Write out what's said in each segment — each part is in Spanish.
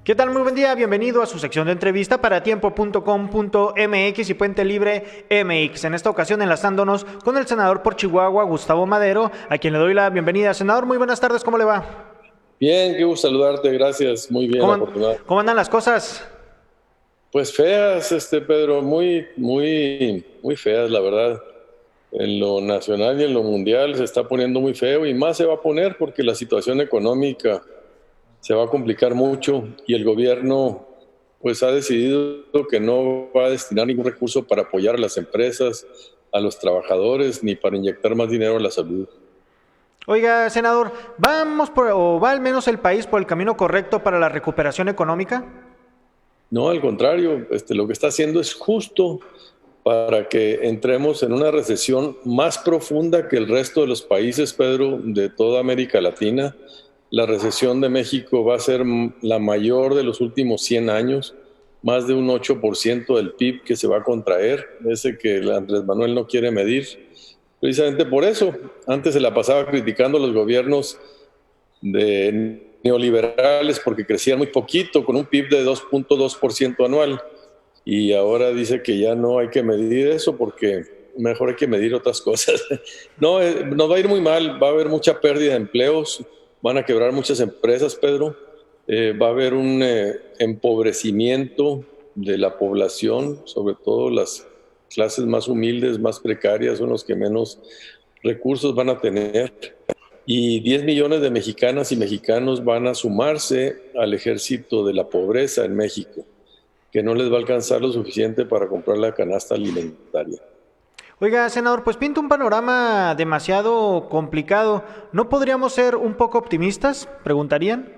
¿Qué tal? Muy buen día, bienvenido a su sección de entrevista para tiempo.com.mx y Puente Libre MX. En esta ocasión enlazándonos con el senador por Chihuahua, Gustavo Madero, a quien le doy la bienvenida. Senador, muy buenas tardes, ¿cómo le va? Bien, qué gusto saludarte, gracias, muy bien, ¿Cómo, afortunado. cómo andan las cosas? Pues feas, Pedro, muy feas, la verdad. En lo nacional y en lo mundial se está poniendo muy feo y más se va a poner porque la situación económica se va a complicar mucho y el gobierno pues ha decidido que no va a destinar ningún recurso para apoyar a las empresas, a los trabajadores, ni para inyectar más dinero a la salud. Oiga, senador, o va al menos el país por el camino correcto para la recuperación económica? No, al contrario, lo que está haciendo es justo para que entremos en una recesión más profunda que el resto de los países, Pedro, de toda América Latina. La recesión de México va a ser la mayor de los últimos 100 años, más de un 8% del PIB que se va a contraer, ese que el Andrés Manuel no quiere medir. Precisamente por eso, antes se la pasaba criticando a los gobiernos de neoliberales porque crecían muy poquito, con un PIB de 2.2% anual. Y ahora dice que ya no hay que medir eso porque mejor hay que medir otras cosas. No, nos va a ir muy mal, va a haber mucha pérdida de empleos, van a quebrar muchas empresas, Pedro. Va a haber un empobrecimiento de la población, sobre todo las clases más humildes, más precarias, son los que menos recursos van a tener. Y 10 millones de mexicanas y mexicanos van a sumarse al ejército de la pobreza en México, que no les va a alcanzar lo suficiente para comprar la canasta alimentaria. Oiga, senador, pues pinta un panorama demasiado complicado. ¿No podríamos ser un poco optimistas? Preguntarían.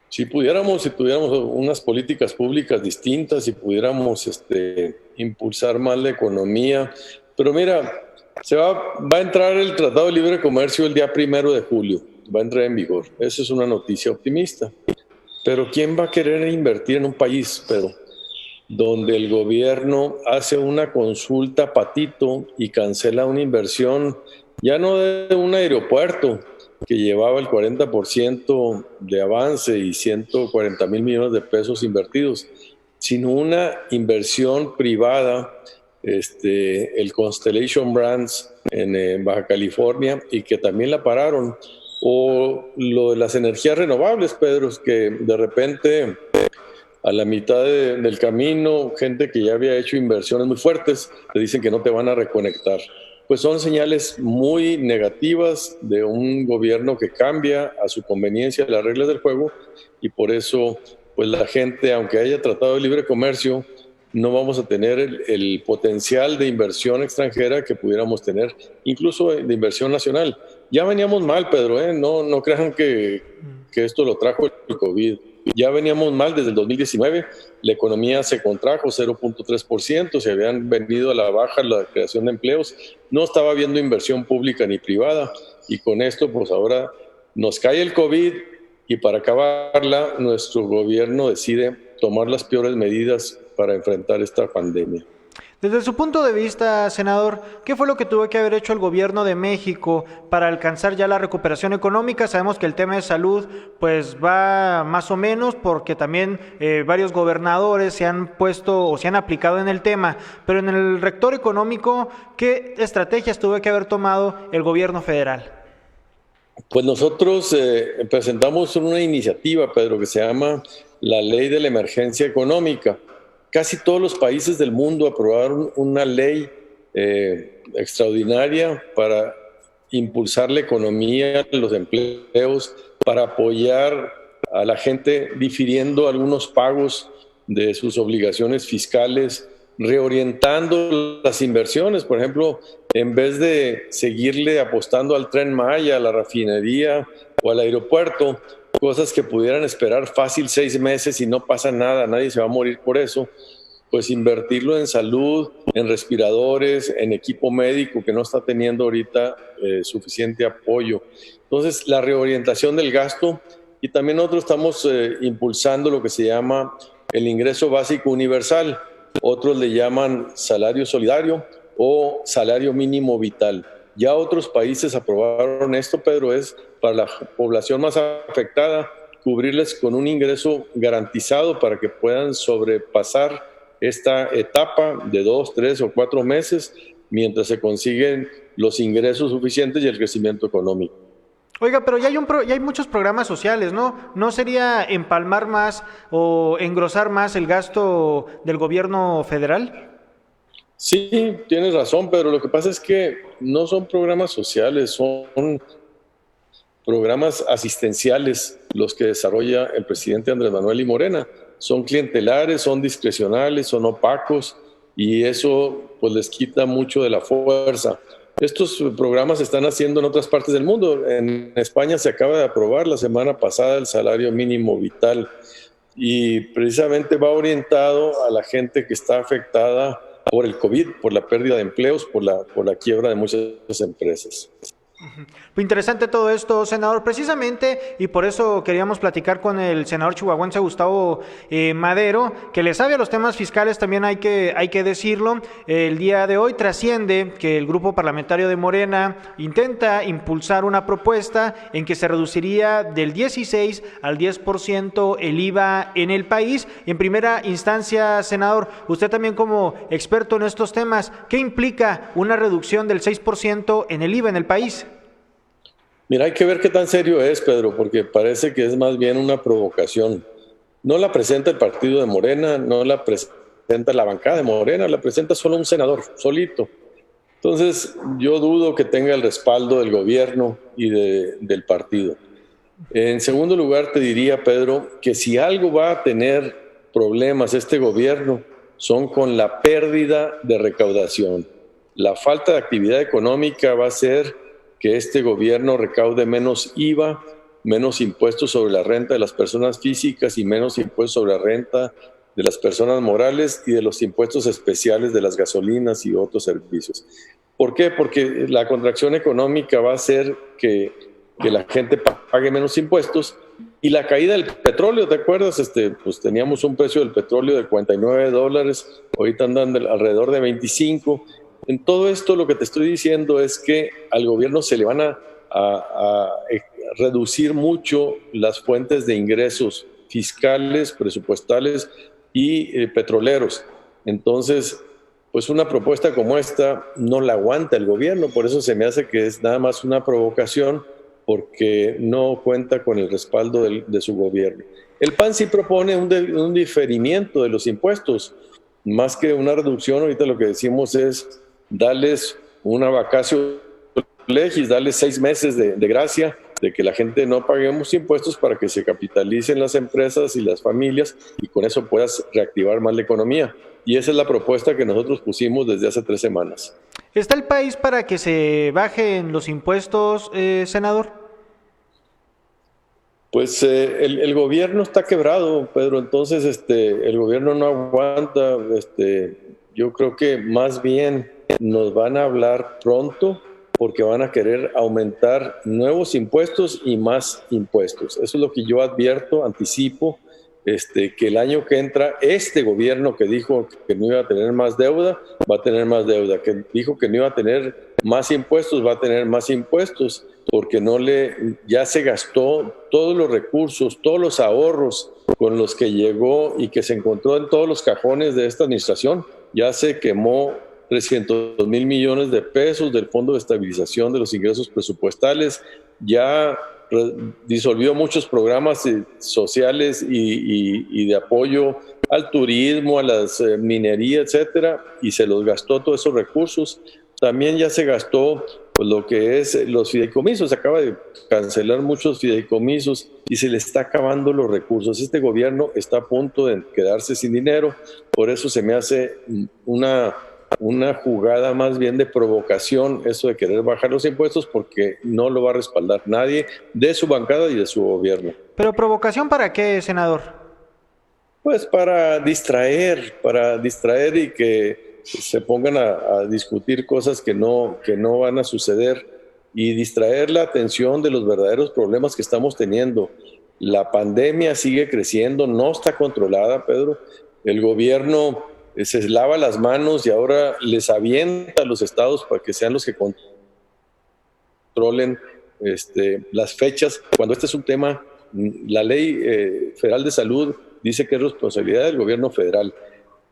Si tuviéramos unas políticas públicas distintas, si pudiéramos impulsar más la economía. Pero mira, va a entrar el Tratado de Libre Comercio el día 1 de julio, va a entrar en vigor. Esa es una noticia optimista. Pero ¿quién va a querer invertir en un país, Pedro, donde el gobierno hace una consulta patito y cancela una inversión, ya no de un aeropuerto que llevaba el 40% de avance y 140 mil millones de pesos invertidos, sino una inversión privada, el Constellation Brands en Baja California, y que también la pararon? O lo de las energías renovables, Pedro, es que de repente a la mitad del camino, gente que ya había hecho inversiones muy fuertes, te dicen que no te van a reconectar. Pues son señales muy negativas de un gobierno que cambia a su conveniencia las reglas del juego, y por eso, pues la gente, aunque haya tratado de libre comercio, no vamos a tener el potencial de inversión extranjera que pudiéramos tener, incluso de inversión nacional. Ya veníamos mal, Pedro, ¿eh? No crean que esto lo trajo el COVID. Ya veníamos mal desde el 2019, la economía se contrajo 0.3%, se habían venido a la baja la creación de empleos, no estaba habiendo inversión pública ni privada, y con esto pues ahora nos cae el COVID, y para acabarla nuestro gobierno decide tomar las peores medidas para enfrentar esta pandemia. Desde su punto de vista, senador, ¿qué fue lo que tuvo que haber hecho el gobierno de México para alcanzar ya la recuperación económica? Sabemos que el tema de salud pues va más o menos porque también varios gobernadores se han puesto o se han aplicado en el tema, pero en el rector económico, ¿qué estrategias tuvo que haber tomado el gobierno federal? Pues nosotros presentamos una iniciativa, Pedro, que se llama la Ley de la Emergencia Económica. Casi todos los países del mundo aprobaron una ley extraordinaria para impulsar la economía, los empleos, para apoyar a la gente difiriendo algunos pagos de sus obligaciones fiscales, reorientando las inversiones. Por ejemplo, en vez de seguirle apostando al Tren Maya, a la refinería o al aeropuerto, cosas que pudieran esperar fácil 6 meses y no pasa nada, nadie se va a morir por eso, pues invertirlo en salud, en respiradores, en equipo médico que no está teniendo ahorita suficiente apoyo. Entonces, la reorientación del gasto, y también nosotros estamos impulsando lo que se llama el ingreso básico universal, otros le llaman salario solidario o salario mínimo vital. Ya otros países aprobaron esto, Pedro, es para la población más afectada, cubrirles con un ingreso garantizado para que puedan sobrepasar esta etapa de 2, 3 o 4 meses mientras se consiguen los ingresos suficientes y el crecimiento económico. Oiga, pero ya hay muchos programas sociales, ¿no? ¿No sería empalmar más o engrosar más el gasto del gobierno federal? Sí, tienes razón, pero lo que pasa es que no son programas sociales, son programas asistenciales los que desarrolla el presidente Andrés Manuel y Morena. Son clientelares, son discrecionales, son opacos y eso pues les quita mucho de la fuerza. Estos programas se están haciendo en otras partes del mundo. En España se acaba de aprobar la semana pasada el salario mínimo vital y precisamente va orientado a la gente que está afectada por el COVID, por la pérdida de empleos, por la quiebra de muchas empresas. Muy interesante todo esto, senador, precisamente, y por eso queríamos platicar con el senador chihuahuense Gustavo Madero, que le sabe a los temas fiscales, también hay que decirlo. El día de hoy trasciende que el grupo parlamentario de Morena intenta impulsar una propuesta en que se reduciría del 16 al 10% el IVA en el país. En primera instancia, senador, usted también como experto en estos temas, ¿qué implica una reducción del 6% en el IVA en el país? Mira, hay que ver qué tan serio es, Pedro, porque parece que es más bien una provocación. No la presenta el partido de Morena, no la presenta la bancada de Morena, la presenta solo un senador, solito. Entonces, yo dudo que tenga el respaldo del gobierno y del partido. En segundo lugar, te diría, Pedro, que si algo va a tener problemas este gobierno son con la pérdida de recaudación. La falta de actividad económica va a ser que este gobierno recaude menos IVA, menos impuestos sobre la renta de las personas físicas y menos impuestos sobre la renta de las personas morales y de los impuestos especiales de las gasolinas y otros servicios. ¿Por qué? Porque la contracción económica va a hacer que la gente pague menos impuestos y la caída del petróleo, ¿te acuerdas? Pues teníamos un precio del petróleo de $49, ahorita andan alrededor de 25. En todo esto lo que te estoy diciendo es que al gobierno se le van a reducir mucho las fuentes de ingresos fiscales, presupuestales y petroleros. Entonces, pues una propuesta como esta no la aguanta el gobierno, por eso se me hace que es nada más una provocación porque no cuenta con el respaldo de su gobierno. El PAN sí propone un diferimiento de los impuestos, más que una reducción. Ahorita lo que decimos es darles una vacatio legis, darles 6 meses de gracia, de que la gente no paguemos impuestos para que se capitalicen las empresas y las familias y con eso puedas reactivar más la economía. Y esa es la propuesta que nosotros pusimos desde hace 3 semanas. ¿Está el país para que se bajen los impuestos, senador? Pues el gobierno está quebrado, Pedro, entonces el gobierno no aguanta. Yo creo que más bien nos van a hablar pronto porque van a querer aumentar nuevos impuestos y más impuestos. Eso es lo que yo advierto, anticipo, que el año que entra, este gobierno que dijo que no iba a tener más deuda, va a tener más deuda, que dijo que no iba a tener más impuestos, va a tener más impuestos, porque ya se gastó todos los recursos, todos los ahorros con los que llegó y que se encontró en todos los cajones de esta administración. Ya se quemó 300,000 millones de pesos del Fondo de Estabilización de los Ingresos Presupuestales, ya disolvió muchos programas sociales y de apoyo al turismo, a las minerías, etcétera, y se los gastó todos esos recursos. También ya se gastó pues, lo que es los fideicomisos, se acaba de cancelar muchos fideicomisos y se le está acabando los recursos. Este gobierno está a punto de quedarse sin dinero, por eso se me hace una jugada más bien de provocación, eso de querer bajar los impuestos, porque no lo va a respaldar nadie de su bancada y de su gobierno. ¿Pero provocación para qué, senador? Pues para distraer y que se pongan a discutir cosas que no van a suceder y distraer la atención de los verdaderos problemas que estamos teniendo. La pandemia sigue creciendo, no está controlada, Pedro. El gobierno se lava las manos y ahora les avienta a los estados para que sean los que controlen las fechas, cuando este es un tema la ley federal de salud dice que es responsabilidad del gobierno federal.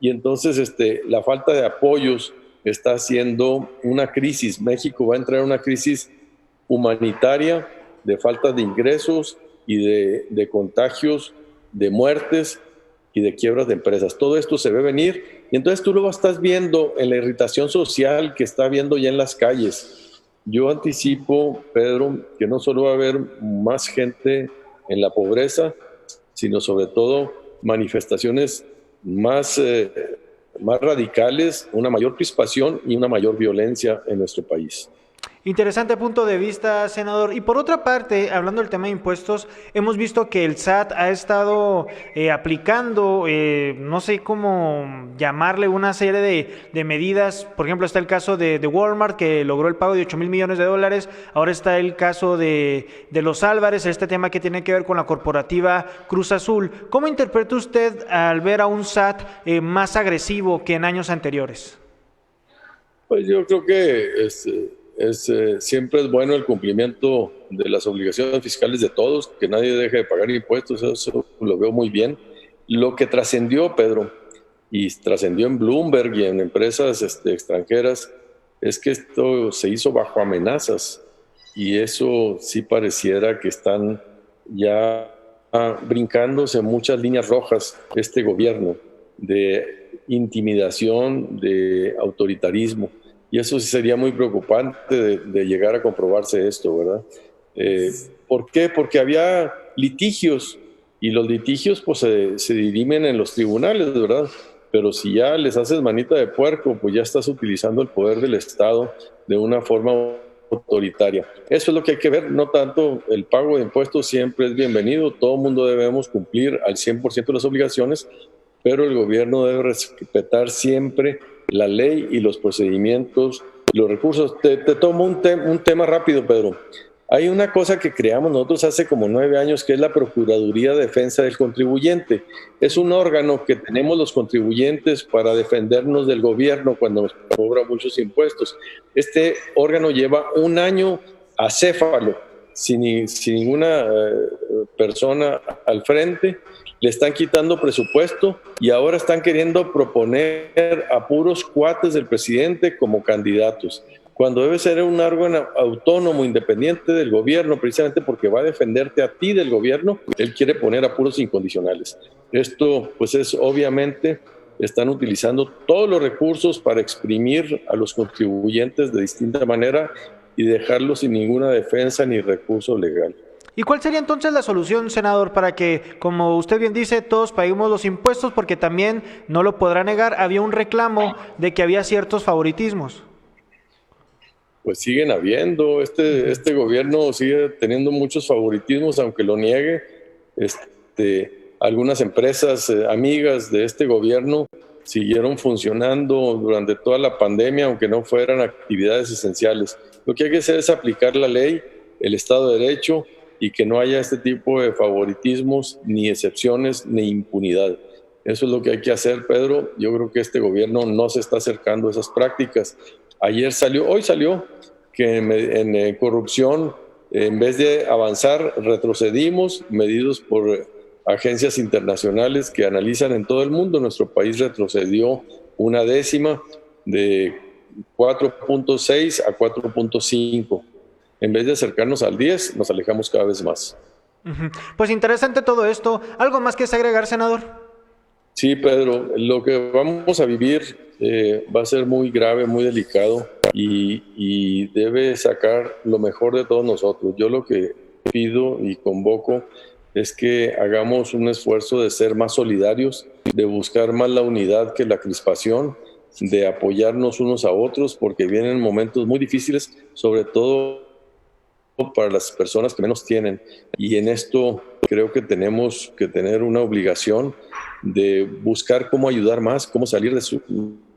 Y entonces la falta de apoyos está haciendo una crisis. México va a entrar en una crisis humanitaria de falta de ingresos y de contagios, de muertes y de quiebras de empresas. Todo esto se ve venir y entonces tú lo estás viendo en la irritación social que está habiendo ya en las calles. Yo anticipo, Pedro, que no solo va a haber más gente en la pobreza, sino sobre todo manifestaciones más radicales, una mayor crispación y una mayor violencia en nuestro país. Interesante punto de vista, senador. Y por otra parte, hablando del tema de impuestos, hemos visto que el SAT ha estado aplicando, no sé cómo llamarle, una serie de medidas. Por ejemplo, está el caso de Walmart, que logró el pago de 8,000 millones de dólares. Ahora está el caso de los Álvarez, este tema que tiene que ver con la corporativa Cruz Azul. ¿Cómo interpreta usted al ver a un SAT más agresivo que en años anteriores? Pues yo creo que siempre es bueno el cumplimiento de las obligaciones fiscales de todos, que nadie deje de pagar impuestos, eso lo veo muy bien. Lo que trascendió, Pedro, y trascendió en Bloomberg y en empresas extranjeras, es que esto se hizo bajo amenazas y eso sí pareciera que están ya brincándose muchas líneas rojas este gobierno de intimidación, de autoritarismo. Y eso sí sería muy preocupante de llegar a comprobarse esto, ¿verdad? ¿Por qué? Porque había litigios y los litigios pues se dirimen en los tribunales, ¿verdad? Pero si ya les haces manita de puerco, pues ya estás utilizando el poder del Estado de una forma autoritaria. Eso es lo que hay que ver, no tanto el pago de impuestos siempre es bienvenido, todo el mundo debemos cumplir al 100% las obligaciones, pero el gobierno debe respetar siempre la ley y los procedimientos, los recursos. Te tomo un tema rápido, Pedro. Hay una cosa que creamos nosotros hace como 9 años que es la Procuraduría de Defensa del Contribuyente. Es un órgano que tenemos los contribuyentes para defendernos del gobierno cuando nos cobra muchos impuestos. Este órgano lleva un año acéfalo, sin ninguna persona al frente. Le están quitando presupuesto y ahora están queriendo proponer a puros cuates del presidente como candidatos, cuando debe ser un órgano autónomo, independiente del gobierno, precisamente porque va a defenderte a ti del gobierno. Él quiere poner a puros incondicionales. Esto, pues es obviamente, están utilizando todos los recursos para exprimir a los contribuyentes de distinta manera y dejarlos sin ninguna defensa ni recurso legal. ¿Y cuál sería entonces la solución, senador, para que, como usted bien dice, todos paguemos los impuestos? Porque también, no lo podrá negar, había un reclamo de que había ciertos favoritismos. Pues siguen habiendo, este gobierno sigue teniendo muchos favoritismos, aunque lo niegue. Algunas empresas amigas de este gobierno siguieron funcionando durante toda la pandemia, aunque no fueran actividades esenciales. Lo que hay que hacer es aplicar la ley, el Estado de Derecho, y que no haya este tipo de favoritismos, ni excepciones, ni impunidad. Eso es lo que hay que hacer, Pedro. Yo creo que este gobierno no se está acercando a esas prácticas. Hoy salió que en corrupción, en vez de avanzar, retrocedimos, medidos por agencias internacionales que analizan en todo el mundo. Nuestro país retrocedió 1/10 de 4.6 a 4.5. En vez de acercarnos al 10, nos alejamos cada vez más. Pues interesante todo esto. ¿Algo más que agregar, senador? Sí, Pedro, lo que vamos a vivir va a ser muy grave, muy delicado y debe sacar lo mejor de todos nosotros. Yo lo que pido y convoco es que hagamos un esfuerzo de ser más solidarios, de buscar más la unidad que la crispación, de apoyarnos unos a otros, porque vienen momentos muy difíciles, sobre todo para las personas que menos tienen. Y en esto creo que tenemos que tener una obligación de buscar cómo ayudar más, cómo salir de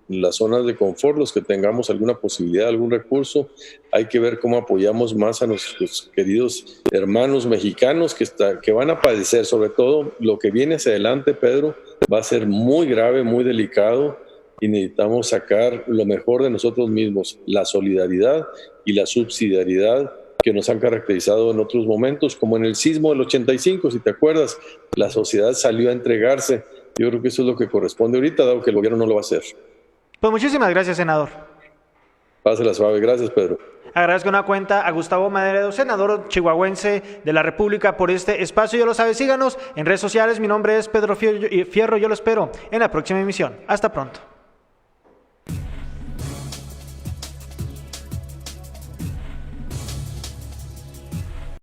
las zonas de confort, los que tengamos alguna posibilidad, algún recurso. Hay que ver cómo apoyamos más a nuestros queridos hermanos mexicanos que van a padecer. Sobre todo lo que viene hacia adelante, Pedro, va a ser muy grave, muy delicado, y necesitamos sacar lo mejor de nosotros mismos, la solidaridad y la subsidiariedad que nos han caracterizado en otros momentos, como en el sismo del 85, si te acuerdas, la sociedad salió a entregarse. Yo creo que eso es lo que corresponde ahorita, dado que el gobierno no lo va a hacer. Pues muchísimas gracias, senador. Pásela suave. Gracias, Pedro. Agradezco una cuenta a Gustavo Madero, senador chihuahuense de la República, por este espacio. Ya lo sabe, síganos en redes sociales. Mi nombre es Pedro Fierro. Yo lo espero en la próxima emisión. Hasta pronto.